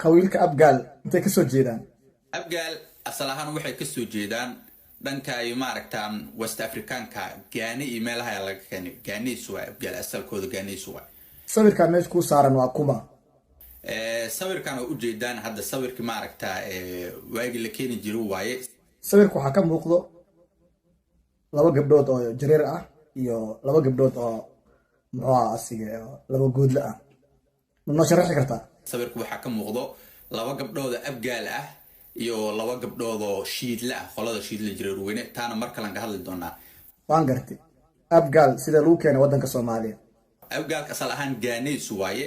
qabiilka abgaal intay ka soo jeedaan abgaal asal ahaan waxay ka soo jeedaan dhanka ay maaragtaan West Africanka Gaani iyo meelaha laga keenay Gaaniis waa abgaal asalkooda Gaaniis waa sawirkan meesha ku saaran waa kuma sawirkan oo u jeedaan hadda sawirkii maaragtaa waagi la keeni jiray waaye sawirku waxa ka muuqdo laba gabdhood oo jareer ah iyo laba gabdhood oo muxuu asiga laba goodla ah ma sharaxi kartaa sawirku waxa ka muuqdo laba gabdhood abgaal ah iyo laba gabdhood oo shiidla ah qolada shiidla jiray ruweyne taana mar kale aan ka hadli doonaa waan gartay abgaal sida lagu keenay wadanka Soomaaliya abgaal asal ahaan Gaaniis waaye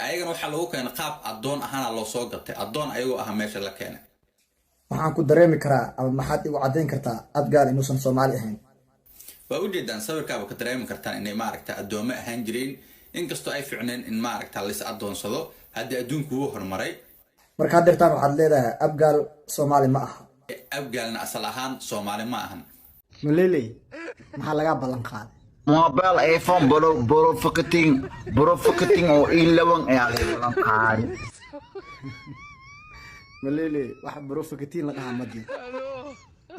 ayagana waxa lagu keenay qaab adoon ahaan loo soo gatay adoon ayagoo ah meesha la keenay waxaan ku dareemi karaa ama maxaad igu cadeyn kartaa abgaal inuusan Soomaali ahayn waa u jeedaan sawirkaaba ka dareemi kartaan inay maaragtaa adooma ahaan jireen inkastoo ay ficneen in maaragtaa la is adoonsado hadda adduunku wuu horumaray marka dirtaan waxaad leedahay abgaal Soomaali ma aha abgaalna asal ahaan Soomaali ma ahan maleley maxaa laga balan qaaday mobile iPhone bro fucking oo ilawan ayaa laga balan qaaday maleley wax bro fucking la dhahaa madii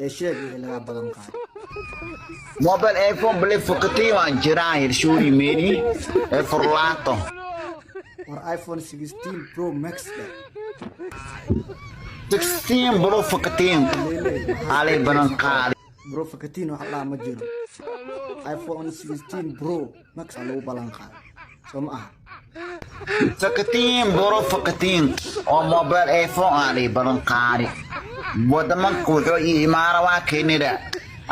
ee sheeg wixii laga balan qaaday mobile iPhone bale fucking waan jiraan hirshooyi meeni ee furlaato war iPhone 16 Pro Max 16 bro fucking ali balan qaaday bro fucking wax la ma jiro iPhone 16 Pro Max lagu balan qaaday soo ma aha bro fucking oo mobile iPhone ali balan qaaday wadamanku wuxuu imaara waa keenida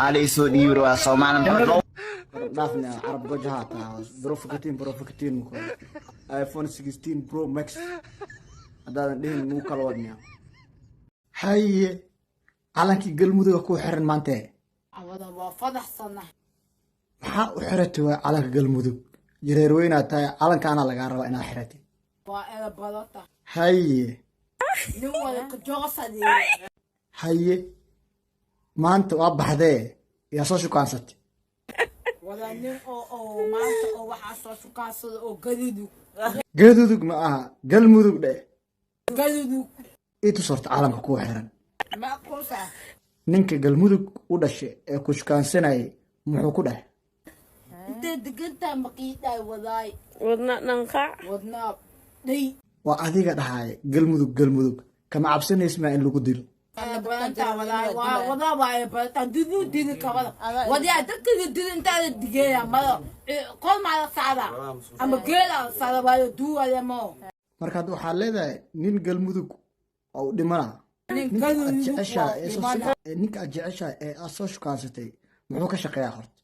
ali soo dhiiro Soomaaliya dhaafna Arab gojahata bro fucking ko iPhone 16 Pro Max hadaan dhihin muu kala wadniyo haye calankii galmudug ku xiran maanta awada waa fadaxsana waxa u xiratay calanka galmudug jireer weyna tahay calankaana laga rabaa inaad xiratay waa ela badata haye nin wada ka joogsadi haye maanta waa baxdee yaa soo shukaansatay wada nin oo maanta oo waxa soo shukaansada oo gadudug ma aha galmudug dhe gadudug itu sorta calanka ku xiran ma qursa ninka galmudug u dhashay ee ku shukaansanay muxuu ku dhahay inta diganta maqiiday wadaay wadna dhanqa wadna day waa adiga dhahay galmudug kama cabsanaysma in lagu dilo banta wadaay waa wada baay banta didu didi kabada wadiya dadka didu inta digeeya ma qol ma la saada ama geela saada baa duwada mo marka waxa leedahay nin galmudug oo dhimana ninka jecesha ee soo shukaansatay muxuu ka shaqeeyaa horta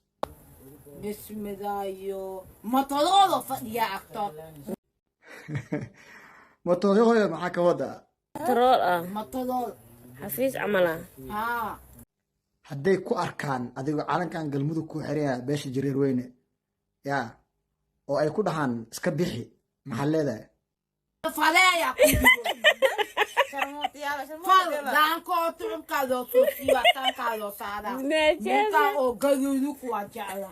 bismillaayo matoloodo fadhiya agto matoloodo maxaa ka wada troll ah matolool xafiis camala hadday ku arkaan adigoo calankan galmudug ku xiran beesha jireer weyne yaa oo ay ku dhahaan iska bixi maxaa leedahay faleeya danko turun kaado soo siya tan kaado saada ninka oo gaduudu ku wajacda